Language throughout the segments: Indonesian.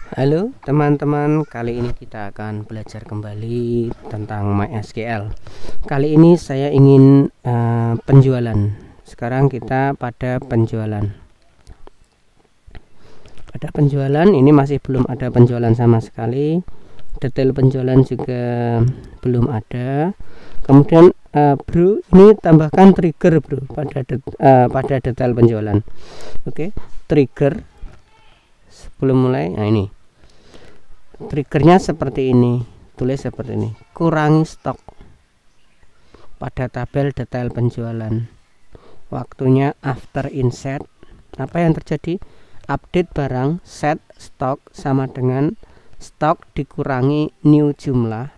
Halo teman-teman, kali ini kita akan belajar kembali tentang MySQL. Kali ini saya ingin penjualan. Sekarang kita pada penjualan. Pada penjualan ini masih belum ada penjualan sama sekali. Detail penjualan juga belum ada. Kemudian bro, ini tambahkan trigger bro pada detail penjualan. Oke, trigger sebelum mulai. Nah ini triggernya seperti ini, tulis seperti ini, kurangi stok pada tabel detail penjualan. Waktunya after insert. Apa yang terjadi? Update barang set stock sama dengan stok dikurangi new jumlah,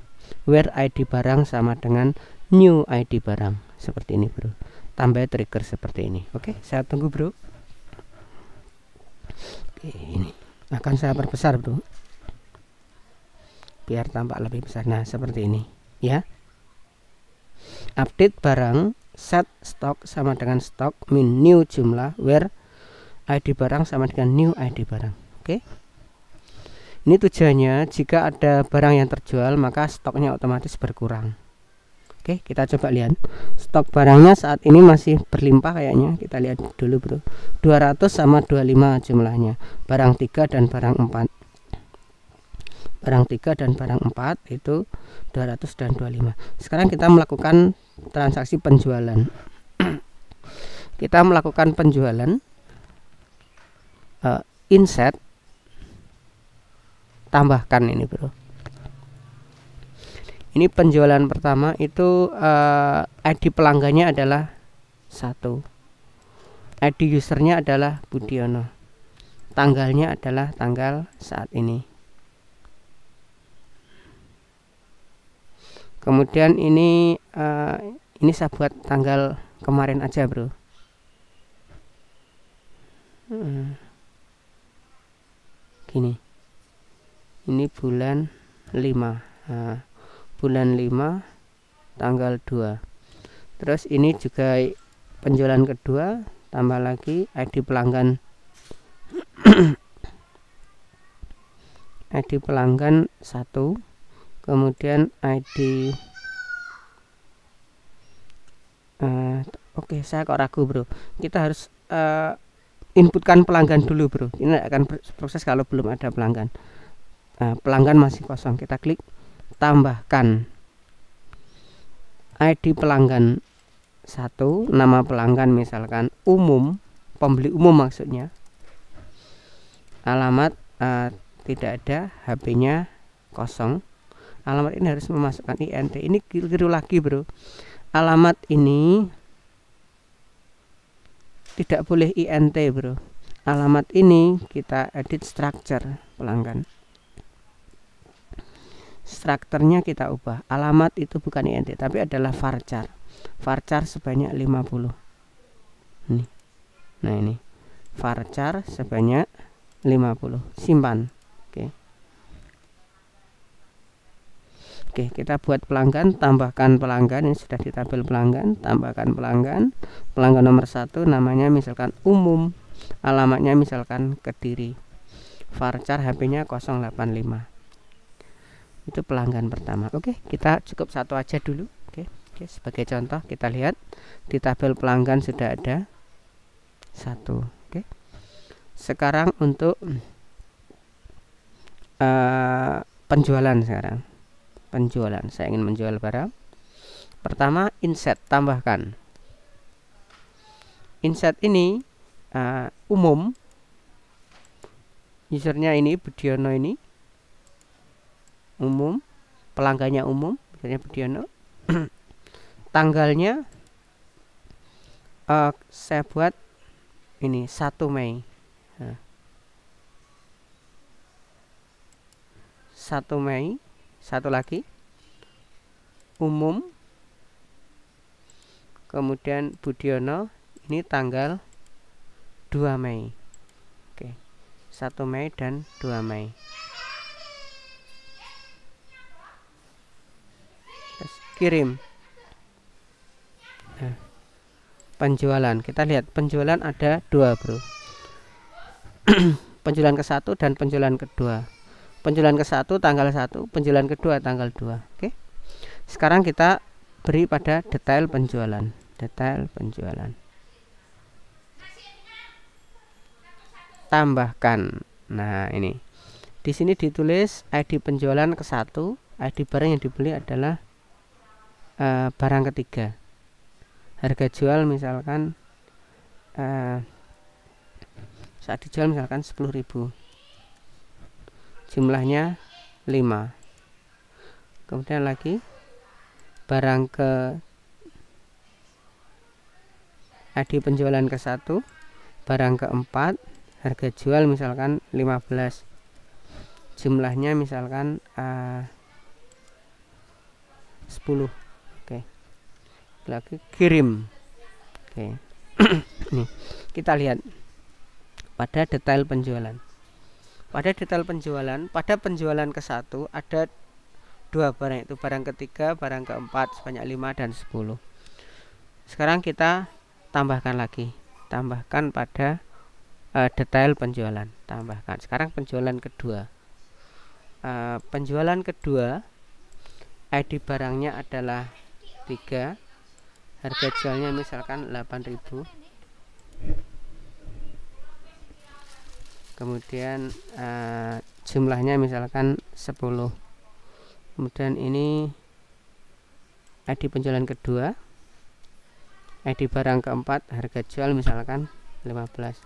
where ID barang sama dengan new ID barang. Seperti ini bro, tambah trigger seperti ini. Oke, saya tunggu bro. Oke, ini akan saya perbesar bro biar tampak lebih besar. Nah seperti ini ya. Update barang set stock sama dengan stock min new jumlah, where ID barang sama dengan new ID barang. Oke, ini tujuannya jika ada barang yang terjual maka stoknya otomatis berkurang. Oke, kita coba lihat stok barangnya saat ini masih berlimpah kayaknya. Kita lihat dulu bro, 200 sama 25 jumlahnya, barang 3 dan barang 4. Barang 3 dan barang 4 itu 200 dan 25. Sekarang kita melakukan transaksi penjualan. Kita melakukan penjualan, insert, tambahkan ini bro. Ini penjualan pertama itu ID pelanggannya adalah 1, ID usernya adalah Budiono, tanggalnya adalah tanggal saat ini. Kemudian ini saya buat tanggal kemarin aja bro. Gini, ini bulan 5. Bulan 5 tanggal 2. Terus ini juga penjualan kedua, tambah lagi ID pelanggan ID pelanggan 1, kemudian ID oke, saya kok ragu bro, kita harus inputkan pelanggan dulu bro. Ini akan proses kalau belum ada pelanggan. Pelanggan masih kosong, kita klik tambahkan ID pelanggan 1, nama pelanggan misalkan umum, pembeli umum maksudnya, alamat tidak ada, HP-nya kosong. Alamat ini harus memasukkan INT. Ini keliru lagi bro, alamat ini tidak boleh INT bro. Alamat ini kita edit structure pelanggan, strukturnya kita ubah. Alamat itu bukan INT tapi adalah varchar. Varchar sebanyak 50. Nih. Nah ini varchar sebanyak 50, simpan. Oke, kita buat pelanggan, tambahkan pelanggan. Ini sudah di tabel pelanggan, tambahkan pelanggan. Pelanggan nomor 1 namanya misalkan umum, alamatnya misalkan Kediri, varchar HP-nya 085. Itu pelanggan pertama. Oke, kita cukup satu aja dulu. Oke, sebagai contoh kita lihat di tabel pelanggan sudah ada 1. Oke, sekarang untuk penjualan. Sekarang penjualan, saya ingin menjual barang. Pertama insert, tambahkan. Insert ini umum, usernya ini Budiono, ini umum, pelanggannya umum, misalnya Budiono. Tanggalnya saya buat ini 1 Mei. 1 Mei. Satu lagi umum, kemudian Budiono, ini tanggal 2 Mei. Oke, 1 Mei dan 2 Mei. Terus kirim. Penjualan, kita lihat penjualan ada 2 bro. Penjualan ke-1 dan penjualan kedua. penjualan ke-1 tanggal 1, penjualan kedua tanggal 2. Oke. Sekarang kita beri pada detail penjualan. Detail penjualan. Tambahkan. Nah, ini. Di sini ditulis ID penjualan ke-1, ID barang yang dibeli adalah barang ketiga. Harga jual misalkan saat dijual misalkan 10.000, jumlahnya 5. Kemudian lagi barang ke ID penjualan ke-1, barang ke-4, harga jual misalkan 15, jumlahnya misalkan 10. Oke. Lagi kirim. Oke. Nih, kita lihat pada detail penjualan. Pada detail penjualan, pada penjualan ke-1 ada 2 barang, itu barang ketiga, barang ke-4 sebanyak 5 dan 10. Sekarang kita tambahkan lagi. Tambahkan pada detail penjualan. Tambahkan. Sekarang penjualan kedua. Penjualan kedua, ID barangnya adalah 3, harga jualnya misalkan 8.000. Kemudian jumlahnya misalkan 10. Kemudian ini ID penjualan kedua, ID barang keempat, harga jual misalkan 15,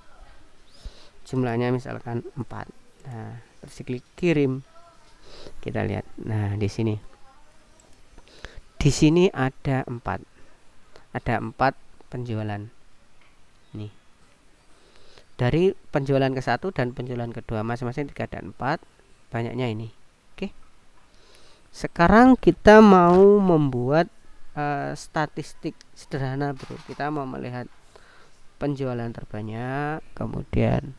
jumlahnya misalkan 4. Nah, terus klik kirim. Kita lihat. Nah, di sini ada 4. Ada 4 penjualan. Nih. Dari penjualan ke-1 dan penjualan kedua masing-masing 3 dan 4, banyaknya ini. Oke. Sekarang kita mau membuat statistik sederhana, bro. Kita mau melihat penjualan terbanyak, kemudian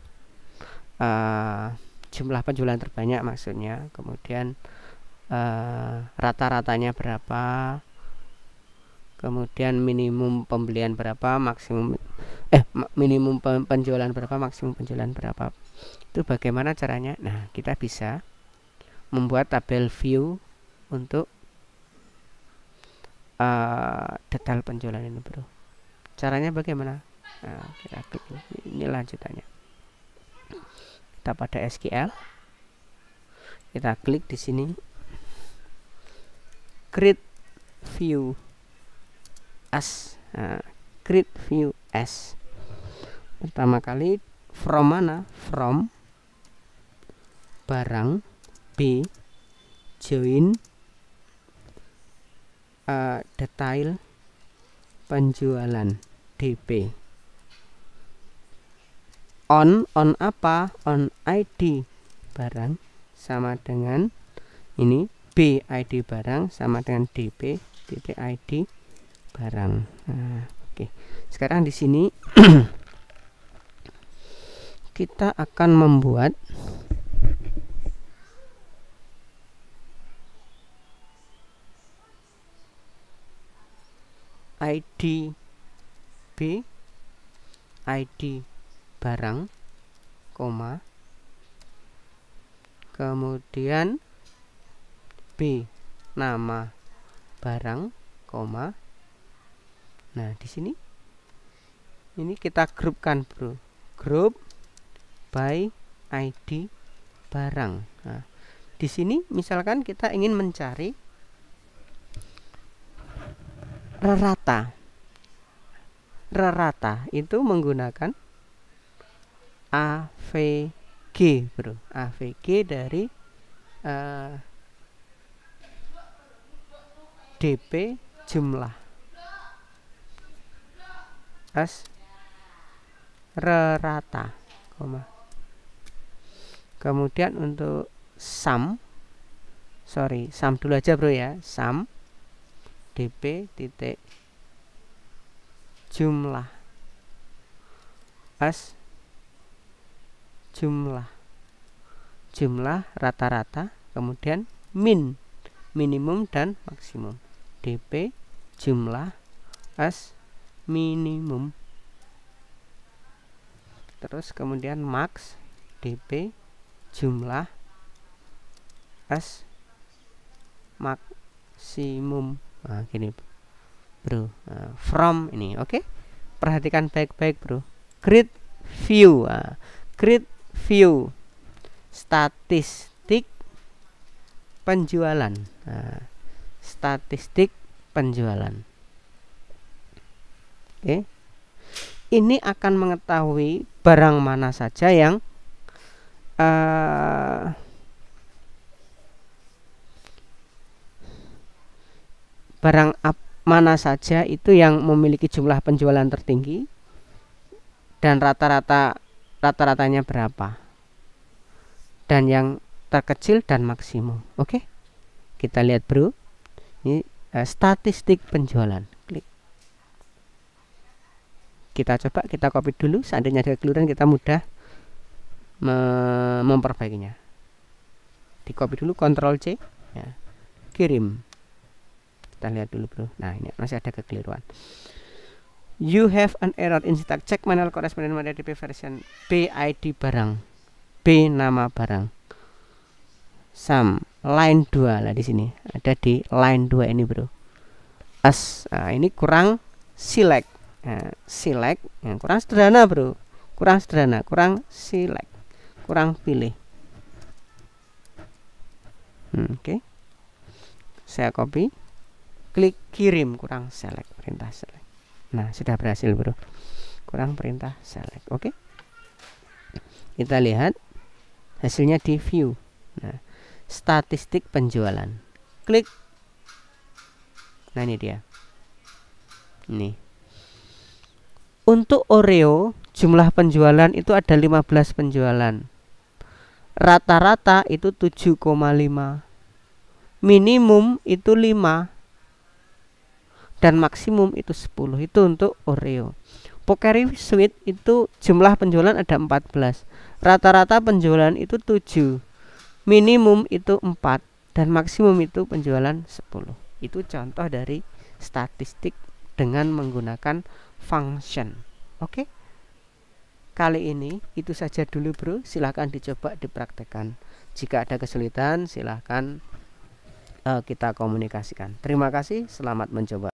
jumlah penjualan terbanyak maksudnya, kemudian rata-ratanya berapa, kemudian minimum pembelian berapa, maksimum minimum penjualan berapa, maksimum penjualan berapa. Itu bagaimana caranya? Nah, kita bisa membuat tabel view untuk detail penjualan ini, bro. Caranya bagaimana? Nah, kita klik ini lanjutannya. Kita pada SQL, kita klik di sini create view as. Nah, create view as. Pertama kali from mana? From barang B join detail penjualan DP. On apa? On ID barang sama dengan ini, B ID barang sama dengan DP ID barang. Nah, oke. Sekarang di sini kita akan membuat ID B, ID barang, koma, kemudian B nama barang, koma. Nah, di sini ini kita grupkan, bro. Grup by ID barang. Nah, di sini misalkan kita ingin mencari rata itu menggunakan AVG, bro. AVG dari DP jumlah as rata, koma. Kemudian untuk sum dulu aja, bro ya. Sum DP titik jumlah as jumlah rata-rata, kemudian minimum dan maksimum. DP jumlah as minimum, terus kemudian max DP jumlah as maksimum. Nah, gini bro, from ini. Oke, perhatikan baik-baik bro. Grid view, grid view statistik penjualan, statistik penjualan. Oke, ini akan mengetahui barang mana saja yang mana saja itu yang memiliki jumlah penjualan tertinggi dan rata-ratanya berapa, dan yang terkecil dan maksimum. Oke, kita lihat bro, ini statistik penjualan. Klik, kita coba kita copy dulu, seandainya ada kekeliruan kita mudah memperbaikinya. Di copy dulu, Ctrl C ya, kirim. Kita lihat dulu bro. Nah, ini masih ada kekeliruan. You have an error in stock. Check manual corresponding MariaDB version. B ID barang, B nama barang, sum line 2 lah, di sini ada di line 2 ini bro. Ini kurang select. Select kurang sederhana bro, kurang sederhana, kurang select, kurang pilih. Oke. Saya copy, klik kirim, kurang select, perintah select. Nah, sudah berhasil bro, kurang perintah select. Oke, kita lihat hasilnya di view. Nah, statistik penjualan, klik. Nah, ini dia. Ini untuk Oreo jumlah penjualan itu ada 15 penjualan, rata-rata itu 7,5, minimum itu 5, dan maksimum itu 10. Itu untuk Oreo. Pocari Sweat itu jumlah penjualan ada 14, rata-rata penjualan itu 7, minimum itu 4, dan maksimum itu penjualan 10. Itu contoh dari statistik dengan menggunakan function. Oke, kali ini itu saja dulu bro, silahkan dicoba dipraktekkan. Jika ada kesulitan silahkan kita komunikasikan. Terima kasih, selamat mencoba.